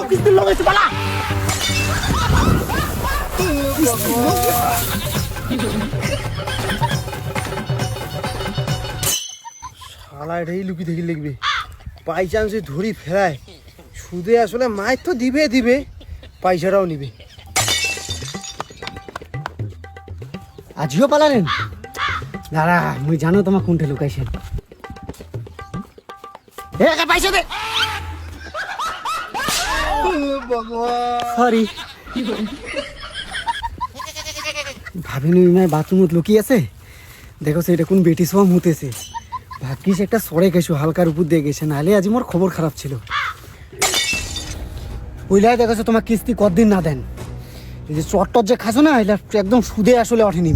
কিস্তির লোক এসে পালা। শালা এটাই লুকি দেখি লিখবে, বাই চান্সে ধরি ফেরায় সুদে আসলে মায়ের তো দিবে পয়সাটাও নিবে। আজিও পালালেন? দাঁড়া, মুই জানো তোমার কোনটা লুকাইছেন। পয়সা দে। সরি, ভাবিনি মায় বাথরুমত লুকিয়ে আছে। দেখো এটা কোন বেটি সব মুতেছে। ভাগ্যিস একটা সরে গেছো, হালকার উপর দিয়ে গেছে, নাহলে আজ মোর খবর খারাপ ছিল। ওইলাই দেখেছো তোমার কিস্তি কতদিন না দেন। এই যে চট্টর যে খাসো না, এটা একদম সুদে আসলে ওঠেনি।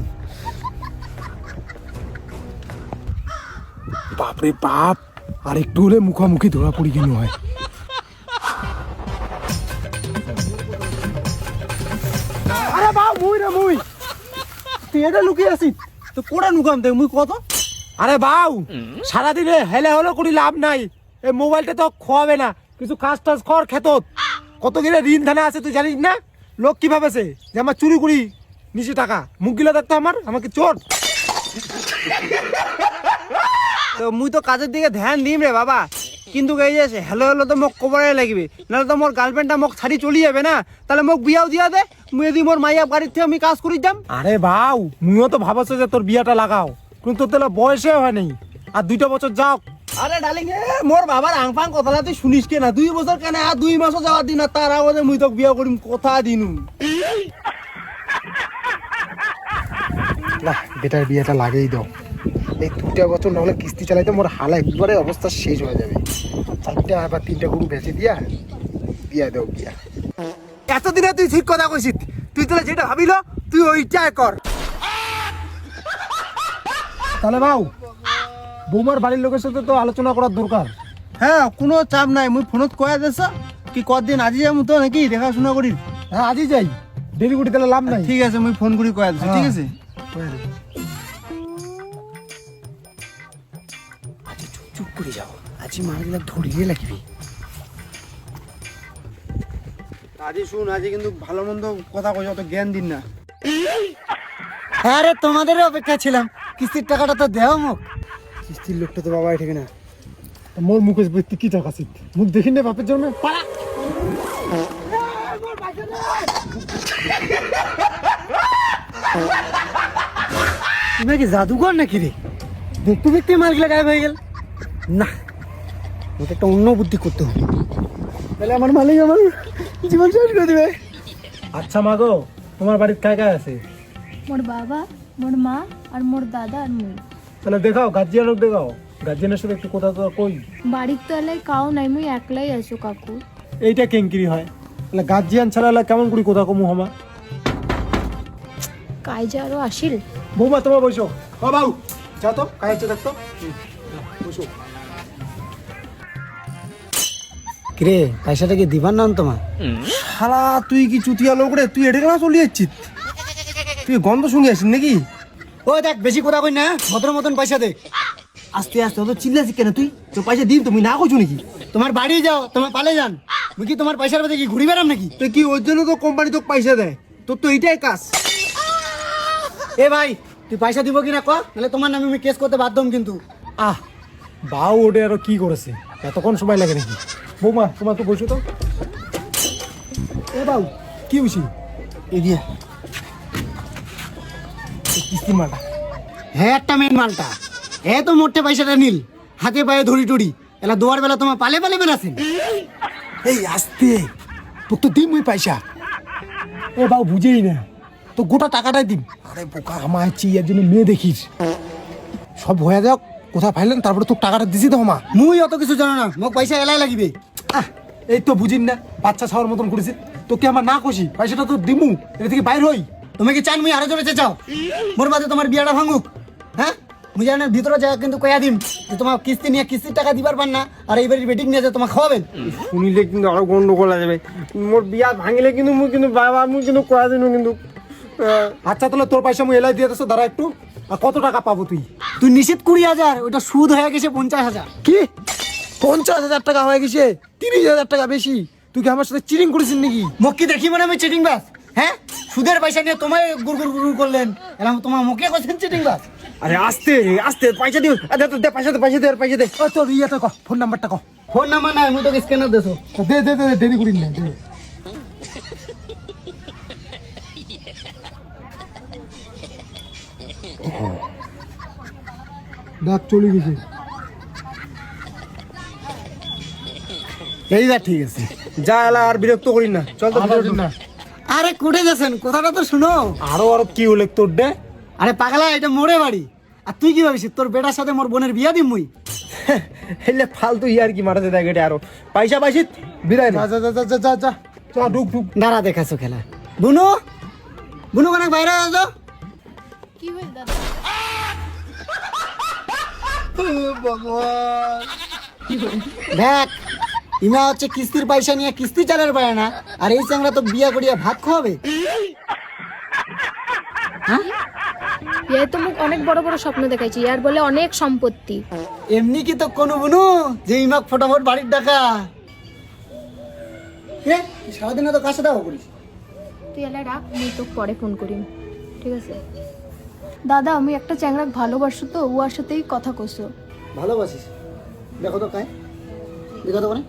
বাপরে বাপ, আর একটু হলে মুখোমুখি ধরা পড়ি কেন হয়। আরে বাপ, মুই তুই এটা লুকিয়ে আসিস তো কোড়া নুকাম দেখ মুই কত। আরে বাউ, সারাদিনে হেলে হলো করি লাভ নাই। এই মোবাইলটা তো খোয়াবে না, কিছু কাজ টাজ কর খেতত। কত গেলে ঋণ ধানা আছে তুই জানিস না? লোক কি ভাবেছে যে আমার চুরি করি নিচে টাকা, মুখ গিলা দেখতো আমাকে চোর। তো মুই তো কাজের দিকে ধ্যান দিম রে বাবা, কিন্তু এই যে হেলো হেলো তো মোক কবরে লাগবে, নাহলে তো মোর গার্লফ্রেন্ডটা মোক ছাড়ি চলি যাবে না। তাহলে মোক বিয়াও দিয়া দে, মুই যদি মোর মাইয়া বাড়ির থেকে আমি কাজ করি যাম। আরে বাউ, মুইও তো ভাবছে যে তোর বিয়াটা লাগাও, কিন্তু তোর বয়সে হয় নাই, আর 2টা বছর যাও। আরে ডালিং, মোর বাবার আংপাং কথাটা তুই শুনিস কে না? 2 বছর কেন, আর 2 মাসও যাওয়ার দিন, তার আগে মুই তোকে বিয়া করিম কথা দিনু। না, বেটার বিয়েটা লাগেই দাও। এই 2টা বছর নাহলে কিস্তি চালাইতে মোর হালা একবারে অবস্থা শেষ হয়ে যাবে। 4টা আবার 3টা গরু বেঁচে দিয়া বিয়া দাও বিয়া। এতদিনে তুই ঠিক কথা কইছিস, তুই তাহলে যেটা ভাবিল তুই ওইটাই কর। তাহলে বাউ, বৌমার বাড়ির লোকের সাথে তো আলোচনা করার দরকার। হ্যাঁ, কোনো চাপ নাই, মুই ফোনত কয়া দেছ কি কতদিন আজি যাম তো নাকি দেখাশোনা করি। হ্যাঁ, আজি যাই, দেরি করি তাহলে লাভ নাই। ঠিক আছে, মুই ফোন করি কয়া দিছি। ঠিক আছে, চুপ করে যাও, আজি মারগুলা ধরিয়ে লাগবে। আজি শুন, আজি কিন্তু ভালো মন্দ কথা কই, অত জ্ঞান দিন না। আরে তোমাদেরও অপেক্ষা ছিলাম, কিস্তির টাকাটা তো দেও মুখ। কিস্তির লোকটা তো বাবা ঠিক না, মোর মুখে কি টাকা ছিল, মুখ দেখি না বাপের জন্মে পাড়া। তুমি কি জাদুঘর নাকি রে? দেখতে দেখতে মারগুলা গায়েব হয়ে গেল। না, ওটা একটা অন্য বুদ্ধি করতে হবে, তাহলে আমার মালিক আমার জীবন শেষ করে দিবে। আচ্ছা মা গো, তোমার বাড়ির কায় কায় আছে? মোর বাবা, মোর মা, আর মোর দাদা আর মুই। তাহলে দেখাও, গার্জিয়ানক দেখাও, গার্জিয়ানের সাথে একটু কথা তো কই। বাড়ির তো এলাই কাউ নাই, মুই একলাই আছো কাকু। এইটা কেঙ্কিরি হয়, তাহলে গার্জিয়ান ছাড়া কেমন করি কথা কমু হমা? কাইজা আরো আসিল। বৌমা তোমার বসো। ও বাবু, যাও তো, কাজ হচ্ছে দেখতো, বসো। কিরে, পয়সাটা কি দিবার নাম তোমার? শালা তুই কি চুতিয়া লোক রে, তুই এটা কেন চলে যাচ্ছিস? তুই গন্ধ শুনে আসিস নাকি? ও দেখ, বেশি কথা কই না, ভদ্র মতন পয়সা দে। আস্তে আস্তে অত চিল্লাছিস কেন? তুই তো পয়সা দিন, তুমি না কইছো নাকি? তোমার বাড়ি যাও, তোমার পালে যান। মুই কি তোমার পয়সার মধ্যে কি ঘুরি বেড়াম নাকি? তুই কি ওই জন্য তো কোম্পানি তোকে পয়সা দেয়? তোর তো এইটাই কাজ। এ ভাই, তুই পয়সা দিব কিনা কর, নাহলে তোমার নামে আমি কেস করতে বাধ্য হম কিন্তু। আহ, বাউ ওটা আরো কি করেছে, এতক্ষণ সময় লাগে নাকি? বৌমা তোমার তো বসো তো। এ বাউ, কি হইছি? এদিয়া কিস্তি মাটা। হ্যাঁ, একটা মেন মালটা এ তো মোটে পয়সাটা নীল, হাতে পায়ে ধরি টুরি, এলা দোয়ার বেলা তোমার পালে পালে বেড়াছেন। এই আস্তে, তোর তো দিম ওই পয়সা। এ বাউ, বুঝেই না তো, গোটা টাকাটাই দিম। আরে বোকা, আমার চিয়ার জন্য মেয়ে দেখিস, সব হয়ে যাক, কোথায় ফাইলেন, তারপরে তোর টাকাটা দিছি তো মা। মুই অত কিছু জানো না, মোক পয়সা এলাই লাগিবে। এই তো বুঝিন না, বাচ্চা ছাওয়ার মতন করেছিস। তোকে আমার না খুশি, পয়সাটা তো দিমু, এটা থেকে বাইর হই। তুমি কি চান মুই আরো জোরে চেঁচাও? মোর বাদে তোমার বিয়াটা ভাঙুক? হ্যাঁ, মুই জানেন ভিতরে যা কিন্তু কয়া দিম যে তোমার কিস্তি নিয়ে কিস্তির টাকা দিবার পান না, আর এইবারের বেটিং নিয়ে যে তোমার খাওয়াবেন। শুনিলে কিন্তু আরো গন্ডগোল যাবে। মোর বিয়া ভাঙিলে কিন্তু মুই কিন্তু বাবা মুই কিন্তু কয়া দিনু কিন্তু আচ্ছা তাহলে তোর পয়সা মুই এলাই দিয়ে দেছো, দাঁড়া একটু। আর কত টাকা পাবো তুই? তুই নিশ্চিত 20,000, ওটা সুদ হয়ে গেছে 50,000। কি 50,000 টাকা হয়ে গেছে? 30,000 টাকা বেশি। তুই কি আমার সাথে চিটিং করেছিস নাকি? মুখ কি দেখি মানে আমি চিটিং বাস? হ্যাঁ, সুদের পয়সা নিয়ে তোমায় গুড় গুড় করলেন, এরকম তোমার মুখে করছেন চিটিং বাস? আরে আস্তে আস্তে পয়সা দিও। দে পয়সা দে। ও তোর ইয়েটা কহ, ফোন নাম্বারটা কহ। ফোন নাম্বার নাই, আমি তোকে স্ক্যানার দেছো। দে দেরি করিস না, দে। দেখ চলে গেছে। এই যা, ঠিক আছে, যা এলা আর বিরক্ত করি না, চল তো ভিতরে ঢুক। না আরে কুঠে যাচ্ছেন, কথাটা তো শুনো। আরো কি হলে তোর দে। আরে পাগলা, এটা মোরে বাড়ি। আর তুই কি ভাবিস তোর বেটার সাথে মোর বোনের বিয়া দিম মুই? এলে ফালতু ইয়ার কি মারাতে দেয় এটা, আরো পয়সা পাইছি বিদায় না। যা ঢুক। দাঁড়া দেখাছো খেলা। বুনু বুনু কানে বাইরে যাও। কি হয়েছে দাদা? দেখ, ইমা হচ্ছে কিস্তির পয়সা নিয়ে কিস্তি চালার পারে না, আর এই চ্যাংরা তো বিয়া করিয়া ভাত খাওয়াবে। ইয়ার তো মুখ অনেক বড় বড় স্বপ্ন দেখাইছি, ইয়ার বলে অনেক সম্পত্তি। এমনি কি তো কোনো বুনু যে ইমাক ফটাফট বাড়ির ডাকা? কে সারাদিন তো কাছে দাও করিস? তুই এলা রাখ, আমি তোকে পরে ফোন করি, ঠিক আছে? দাদা, আমি একটা চ্যাংরাক ভালোবাসো তো, ওর সাথেই কথা কইছো। ভালোবাসিস? দেখো তো কায়, দেখো তো মানে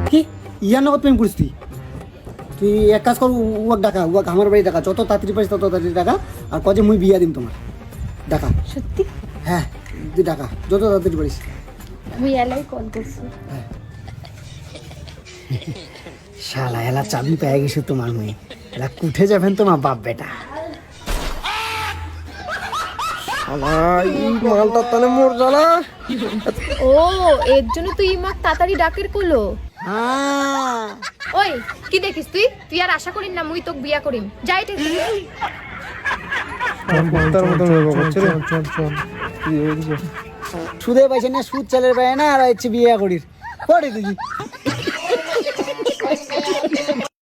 কি ইয়ার নগদ প্রেম করিস তুই? তুই এক কাজ কর, উয়াক ডাকা, উয়াক আমার বাড়ি ডাকা, যত তাড়াতাড়ি পারিস তত তাড়াতাড়ি ডাকা, আর কজে মুই বিয়া দিম তোমার। ডাকা। সত্যি? হ্যাঁ, তুই ডাকা যত তাড়াতাড়ি পারিস। আমি এলাই কল করছি। শালা এলা চাবি পেয়ে গেছে তোমার মেয়ে, এলা কুঠে যাবেন তোমার বাপ বেটা। মালটা তাহলে মোর জ্বালা। ও, এর জন্য তুই ইমাক তাড়াতাড়ি ডাকের কইলো। হ্যাঁ, ওই কি দেখিস তুই? তুই আর আশা করিস না মুই তোকে বিয়া করিম, যাই ঠিক আছে? তার মতন করছে রে। সুদে পয়সা নিয়ে সুদ চালের পায় না, আর হচ্ছে বিয়ে করিস পরে তুই।